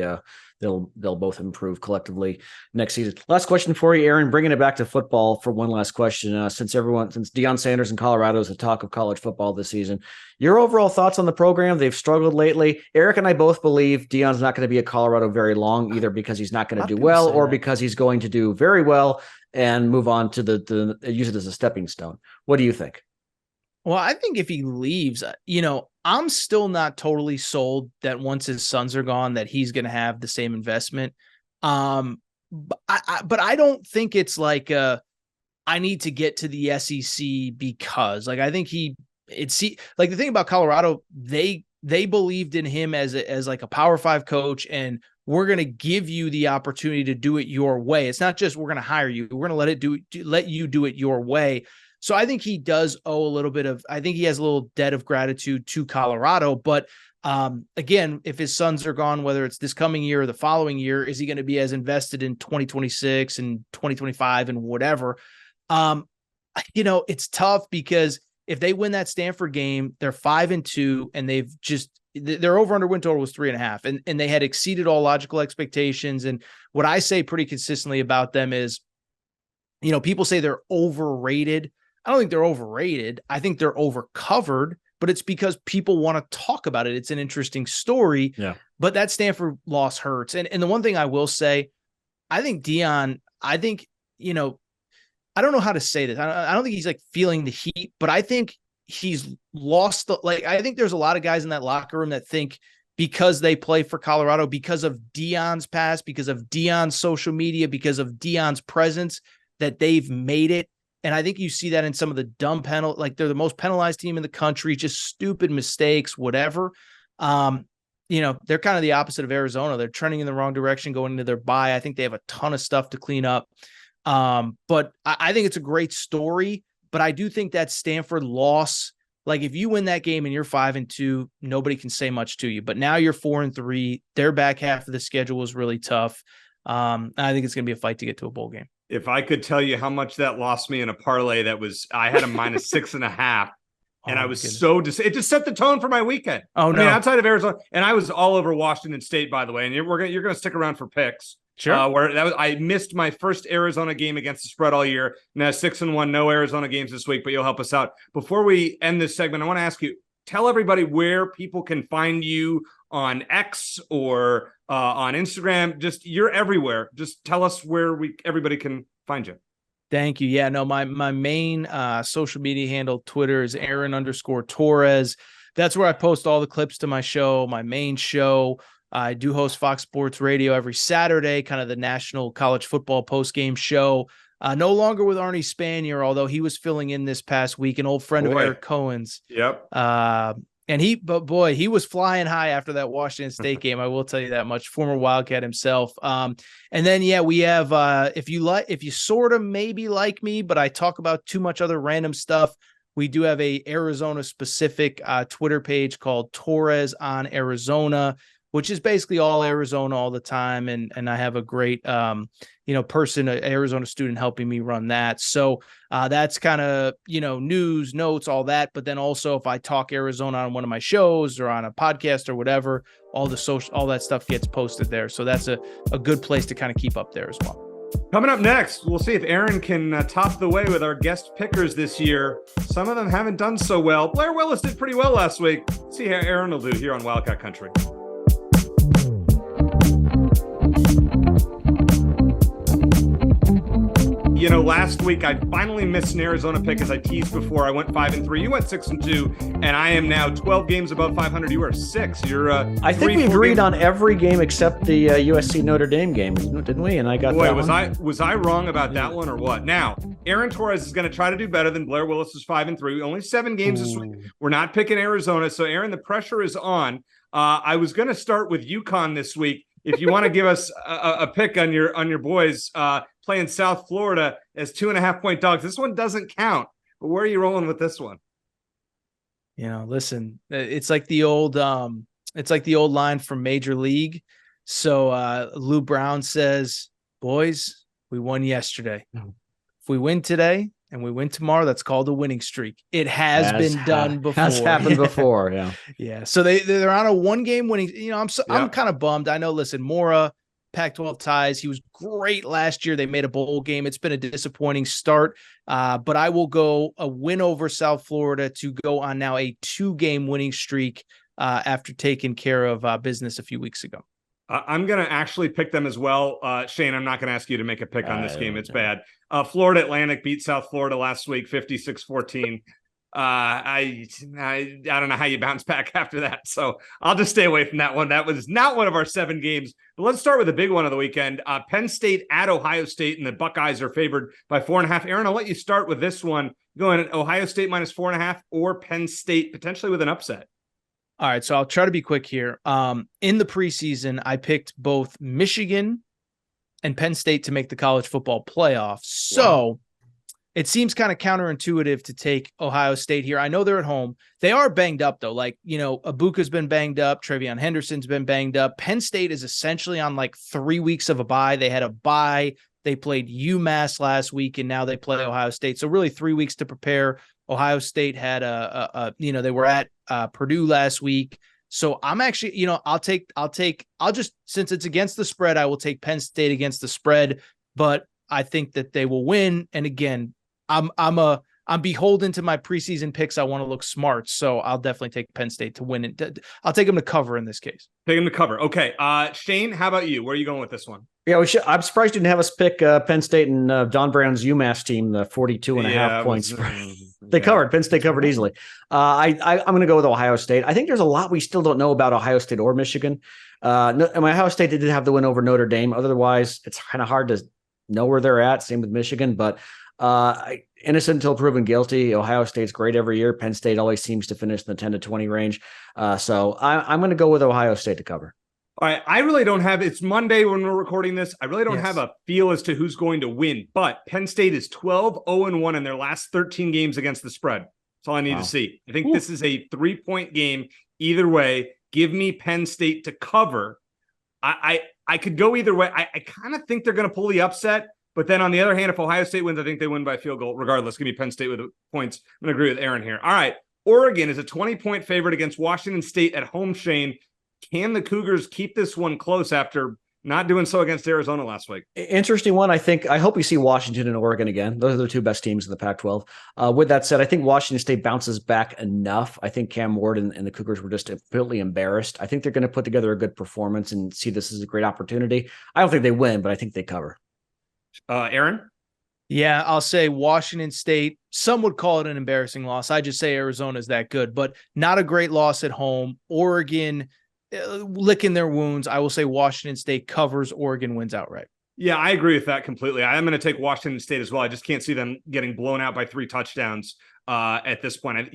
they'll both improve collectively next season. Last question for you, Aaron, bringing it back to football for one last question. Since Deion Sanders in Colorado is the talk of college football this season, your overall thoughts on the program? They've struggled lately. Eric and I both believe Deion's not going to be at Colorado very long, either because he's not going to do well or because he's going to do very well and move on to use it as a stepping stone. What do you think? Well, I think if he leaves, I'm still not totally sold that once his sons are gone, that he's going to have the same investment. But I don't think it's like I need to get to the SEC because, like, I think the thing about Colorado, they believed in him as like a Power 5 coach, and we're going to give you the opportunity to do it your way. It's not just we're going to hire you; we're going to let you do it your way. So I think he does owe a little bit of, I think he has a little debt of gratitude to Colorado. But again, if his sons are gone, whether it's this coming year or the following year, is he going to be as invested in 2026 and 2025 and whatever? It's tough because if they win that Stanford game, they're 5-2 and their over under win total was 3.5 and they had exceeded all logical expectations. And what I say pretty consistently about them is, people say they're overrated. I don't think they're overrated. I think they're overcovered, but it's because people want to talk about it. It's an interesting story. Yeah. But that Stanford loss hurts. And the one thing I will say, I think Deion, I don't know how to say this. I don't think he's like feeling the heat, but I think he's lost I think there's a lot of guys in that locker room that think because they play for Colorado, because of Deion's past, because of Deion's social media, because of Deion's presence, that they've made it. And I think you see that in some of the dumb penalties, like they're the most penalized team in the country, just stupid mistakes, whatever. They're kind of the opposite of Arizona. They're trending in the wrong direction going into their bye. I think they have a ton of stuff to clean up. But I think it's a great story, but I do think that Stanford loss, like if you win that game and you're 5-2, nobody can say much to you, but now you're 4-3. Their back half of the schedule was really tough. I think it's going to be a fight to get to a bowl game. If I could tell you how much that lost me in a parlay I had a minus 6.5. And I was it just set the tone for my weekend. Oh, no. I mean, outside of Arizona, and I was all over Washington State, by the way. And you're going to stick around for picks. Sure. I missed my first Arizona game against the spread all year. Now 6-1, no Arizona games this week, but you'll help us out. Before we end this segment, I want to ask you, tell everybody where people can find you on X or on Instagram. Just you're everywhere. Just tell us where everybody can find you. Thank you. Yeah, no, my main social media handle, Twitter, is Aaron_Torres. That's where I post all the clips to my show, my main show. I do host Fox Sports Radio every Saturday, kind of the national college football post-game show. No longer with Arnie Spanier, although he was filling in this past week, an old friend of Eric Cohen's. Yep. And he was flying high after that Washington State game. I will tell you that much. Former Wildcat himself. And then, we have, if you sort of maybe like me, but I talk about too much other random stuff, we do have a Arizona specific Twitter page called Torres on Arizona, which is basically all Arizona all the time. And I have a great, person, an Arizona student helping me run that. So that's kind of, news, notes, all that. But then also if I talk Arizona on one of my shows or on a podcast or whatever, all that stuff gets posted there. So that's a good place to kind of keep up there as well. Coming up next, we'll see if Aaron can top the way with our guest pickers this year. Some of them haven't done so well. Blair Willis did pretty well last week. Let's see how Aaron will do here on Wildcat Country. Last week I finally missed an Arizona pick, as I teased before. I went 5-3. You went 6-2, and I am now 12 games above 500. You are 6. You're I think we agreed on every game except the USC Notre Dame game, didn't we? And I got that one. Was I wrong about that one or what? Now, Aaron Torres is going to try to do better than Blair Willis is 5-3. Only 7 games this week. We're not picking Arizona, so Aaron, the pressure is on. I was going to start with UConn this week. If you want to give us a pick on your boys playing South Florida as 2.5-point dogs, this one doesn't count. But where are you rolling with this one? Listen, it's like the old line from Major League. So Lou Brown says, "Boys, we won yesterday. If we win today and we win tomorrow, that's called a winning streak." It has been done before. Has happened before, yeah. Yeah. So they're on a 1-game winning. I'm kind of bummed. I know. Listen, Mora, Pac-12 ties. He was great last year. They made a bowl game. It's been a disappointing start, but I will go a win over South Florida to go on now a 2-game winning streak after taking care of business a few weeks ago. I'm going to actually pick them as well. Shane, I'm not going to ask you to make a pick on this game. It's bad. Florida Atlantic beat South Florida last week, 56-14. I don't know how you bounce back after that. So I'll just stay away from that one. That was not one of our 7 games. But let's start with the big one of the weekend. Penn State at Ohio State, and the Buckeyes are favored by 4.5. Aaron, I'll let you start with this one. Going at Ohio State minus 4.5 or Penn State potentially with an upset. All right, so I'll try to be quick here. In the preseason, I picked both Michigan and Penn State to make the college football playoff. So it seems kind of counterintuitive to take Ohio State here. I know they're at home. They are banged up, though. Like, Abuka's been banged up. Trevion Henderson's been banged up. Penn State is essentially on like 3 weeks of a bye. They had a bye. They played UMass last week, and now they play Ohio State. So really 3 weeks to prepare. Ohio State had they were at Purdue last week. So I'm actually, I'll just, since it's against the spread, I will take Penn State against the spread, but I think that they will win. And again, I'm a I'm beholden to my preseason picks. I want to look smart, so I'll definitely take Penn State to win it. I'll take them to cover in this case. Take them to cover. Okay. Shane, how about you? Where are you going with this one? Yeah, I'm surprised you didn't have us pick Penn State and Don Brown's UMass team, the 42 and a half points. They covered. Penn State covered easily. I'm going to go with Ohio State. I think there's a lot we still don't know about Ohio State or Michigan. Ohio State did have the win over Notre Dame. Otherwise, it's kind of hard to know where they're at. Same with Michigan, but innocent until proven guilty. Ohio State's great every year. Penn State always seems to finish in the 10 to 20 range. So I'm going to go with Ohio State to cover. All right. I really don't have, it's Monday when we're recording this. I really don't have a feel as to who's going to win, but Penn State is 12-0-1 in their last 13 games against the spread. That's all I need to see. I think this is a 3-point game. Either way, give me Penn State to cover. I could go either way. I kind of think they're going to pull the upset, but then on the other hand, if Ohio State wins, I think they win by field goal. Regardless, give me Penn State with the points. I'm going to agree with Aaron here. All right. Oregon is a 20-point favorite against Washington State at home, Shane. Can the Cougars keep this one close after not doing so against Arizona last week? Interesting one. I hope we see Washington and Oregon again. Those are the two best teams in the Pac-12. With that said, I think Washington State bounces back enough. I think Cam Ward and the Cougars were just completely embarrassed. I think they're going to put together a good performance and see this as a great opportunity. I don't think they win, but I think they cover. Aaron? Yeah, I'll say Washington State. Some would call it an embarrassing loss. I just say Arizona is that good, but not a great loss at home. Oregon licking their wounds. I will say Washington State covers. Oregon wins outright. Yeah, I agree with that completely. I am going to take Washington State as well. I just can't see them getting blown out by 3 touchdowns at this point.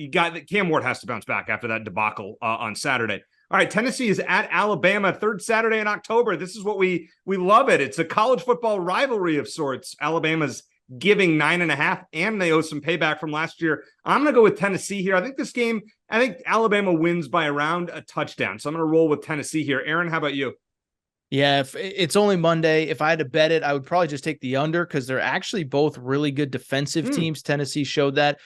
Cam Ward has to bounce back after that debacle on Saturday. All right, Tennessee is at Alabama, third Saturday in October. This is what we love it. It's a college football rivalry of sorts. Alabama's giving 9.5, and they owe some payback from last year. I'm going to go with Tennessee here. I think Alabama wins by around a touchdown. So I'm going to roll with Tennessee here. Aaron, how about you? Yeah, if it's only Monday, if I had to bet it, I would probably just take the under because they're actually both really good defensive teams. Tennessee showed that.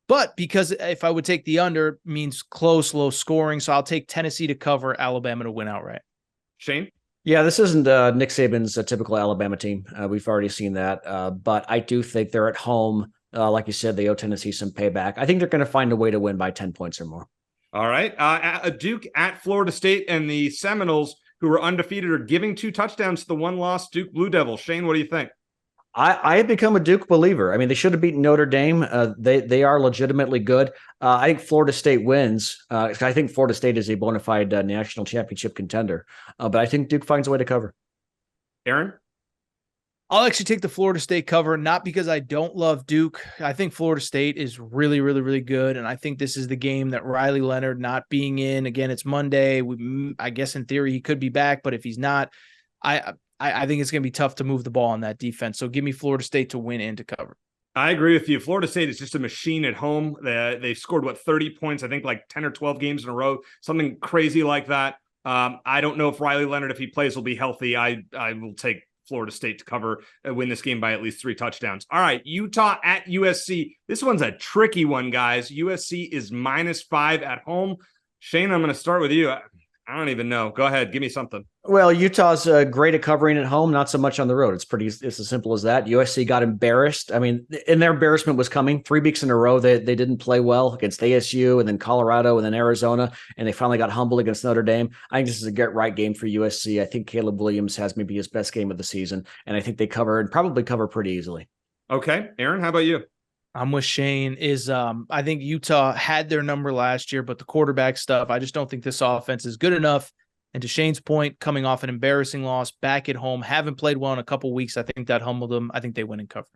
But because if I would take the under, means close, low scoring. So I'll take Tennessee to cover, Alabama to win outright. Shane? Yeah, this isn't Nick Saban's typical Alabama team. We've already seen that. But I do think they're at home. Like you said, they owe Tennessee some payback. I think they're going to find a way to win by 10 points or more. All right. Duke at Florida State, and the Seminoles, who are undefeated, are giving 2 touchdowns to the one-loss Duke Blue Devils. Shane, what do you think? I have become a Duke believer. I mean, they should have beaten Notre Dame. They are legitimately good. I think Florida State wins. I think Florida State is a bona fide national championship contender. But I think Duke finds a way to cover. Aaron? I'll actually take the Florida State cover, not because I don't love Duke. I think Florida State is really, really, really good. And I think this is the game that Riley Leonard not being in. Again, it's Monday. I guess in theory he could be back, but if he's not, I think it's going to be tough to move the ball on that defense. So give me Florida State to win and to cover. I agree with you. Florida State is just a machine at home. They've scored, 30 points, I think like 10 or 12 games in a row, something crazy like that. I don't know if Riley Leonard, if he plays, will be healthy. I will take Florida State to cover, win this game by at least 3 touchdowns. All right, Utah at USC. This one's a tricky one, guys. USC is -5 at home. Shane, I'm going to start with you. I don't even know. Go ahead. Give me something. Well, Utah's great at covering at home, not so much on the road. It's as simple as that. USC got embarrassed. I mean, and their embarrassment was coming 3 weeks in a row. They didn't play well against ASU and then Colorado and then Arizona, and they finally got humbled against Notre Dame. I think this is a get-right game for USC. I think Caleb Williams has maybe his best game of the season, and I think they cover and probably cover pretty easily. Okay. Aaron, how about you? I'm with Shane. I think Utah had their number last year, but the quarterback stuff, I just don't think this offense is good enough. And to Shane's point, coming off an embarrassing loss back at home, haven't played well in a couple weeks. I think that humbled them. I think they win and cover.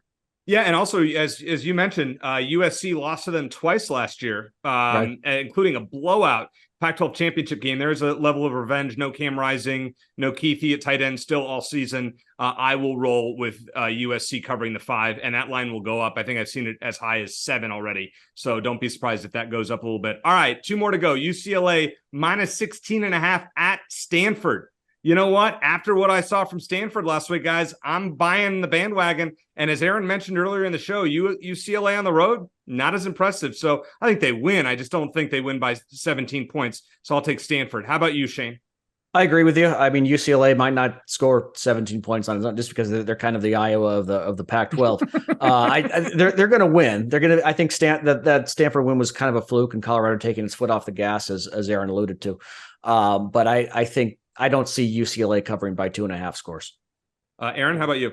Yeah, and also, as you mentioned, USC lost to them twice last year, right, including a blowout Pac-12 championship game. There's a level of revenge. No Cam Rising, no Keithy at tight end still all season. I will roll with USC covering the 5, and that line will go up. I think I've seen it as high as 7 already, so don't be surprised if that goes up a little bit. All right, 2 more to go. UCLA -16.5 at Stanford. You know what? After what I saw from Stanford last week, guys, I'm buying the bandwagon. And as Aaron mentioned earlier in the show, UCLA on the road, not as impressive. So I think they win. I just don't think they win by 17 points. So I'll take Stanford. How about you, Shane? I agree with you. I mean, UCLA might not score 17 points on it, not just because they're kind of the Iowa of the Pac-12. They're going to win. I think that Stanford win was kind of a fluke, and Colorado taking its foot off the gas, as Aaron alluded to. But I think I don't see UCLA covering by 2.5 scores. Aaron, how about you?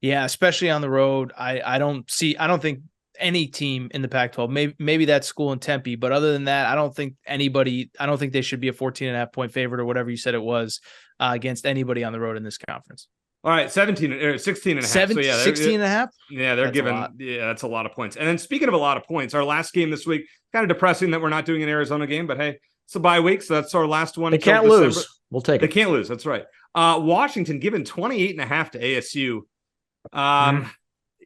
Yeah, especially on the road. I don't think any team in the Pac-12, maybe that school in Tempe, but other than that, I don't think they should be a 14.5 point favorite or whatever you said it was against anybody on the road in this conference. All right, 16 and a half. 16 and a half? Yeah, that's a lot of points. And then speaking of a lot of points, our last game this week, kind of depressing that we're not doing an Arizona game, but hey, it's a bye week, so that's our last one. They can't lose. We'll take it. They can't lose. That's right. Washington given 28.5 to ASU.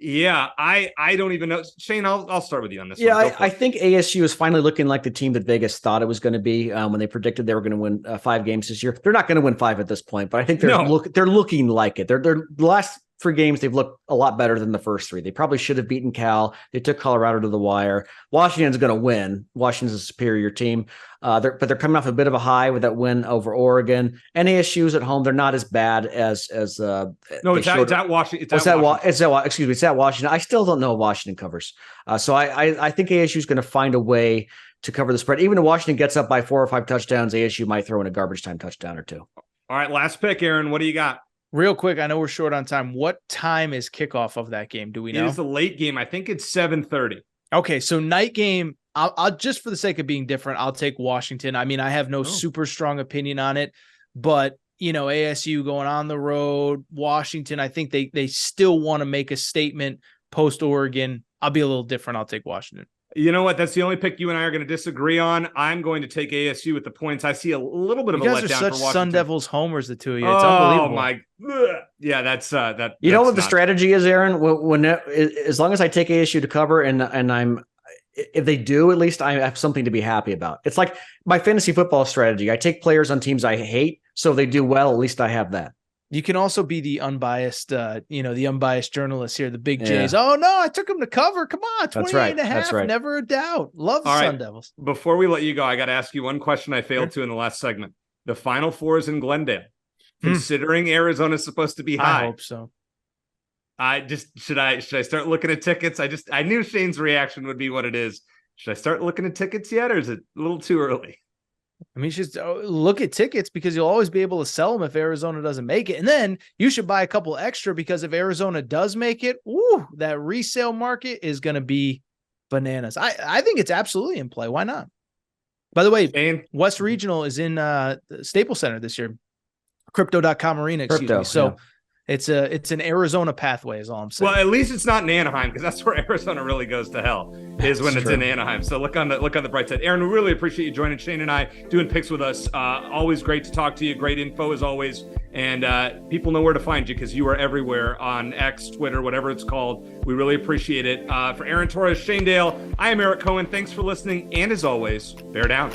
Yeah, I don't even know. Shane, I'll start with you on this. Yeah, I think ASU is finally looking like the team that Vegas thought it was going to be when they predicted they were going to win 5 games this year. They're not going to win 5 at this point, but I think they're looking like it. They're the last 3 games they've looked a lot better than the first 3. They probably should have beaten Cal. They took Colorado to the wire. Washington's going to win. Washington's a superior team, but they're coming off a bit of a high with that win over Oregon. And ASU's at home. They're not as bad as it's at Washington. It's at Washington. I still don't know if Washington covers. So I think ASU is going to find a way to cover the spread. Even if Washington gets up by 4 or 5 touchdowns, ASU might throw in a garbage time touchdown or 2. All right, last pick, Aaron. What do you got? Real quick, I know we're short on time. What time is kickoff of that game? Do we know? It is a late game. I think it's 7:30. Okay, so night game. I'll just for the sake of being different, I'll take Washington. I mean, I have no super strong opinion on it, but ASU going on the road, Washington. I think they still want to make a statement post Oregon. I'll be a little different. I'll take Washington. You know what? That's the only pick you and I are going to disagree on. I'm going to take ASU with the points. I see a little bit of a letdown for Washington. You guys are such Sun Devils homers, the two of you. It's unbelievable. Oh, my. Yeah, that's that. You know what the strategy is, Aaron? As long as I take ASU to cover and I'm if they do, at least I have something to be happy about. It's like my fantasy football strategy. I take players on teams I hate, so if they do well, at least I have that. You can also be the unbiased, the unbiased journalist here, the big J's. Oh, no, I took him to cover. Come on, 28 and a half. That's right. Never a doubt. Love the Sun Devils. Before we let you go, I got to ask you one question I failed to in the last segment. The Final Four is in Glendale. Considering Arizona's supposed to be high. I hope so. Should I start looking at tickets? I knew Shane's reaction would be what it is. Should I start looking at tickets yet, or is it a little too early? I mean, just look at tickets because you'll always be able to sell them if Arizona doesn't make it. And then you should buy a couple extra because if Arizona does make it, that resale market is going to be bananas. I think it's absolutely in play. Why not? By the way, West Regional is in the Staples Center this year. Crypto.com arena, excuse me. So it's an Arizona pathway is all I'm saying. Well, at least it's not in Anaheim because that's where Arizona really goes to hell is when it's in Anaheim. So look on the bright side. Aaron, we really appreciate you joining Shane and I doing picks with us. Always great to talk to you. Great info as always. And people know where to find you because you are everywhere on X, Twitter, whatever it's called. We really appreciate it. For Aaron Torres, Shane Dale, I am Eric Cohen. Thanks for listening. And as always, bear down.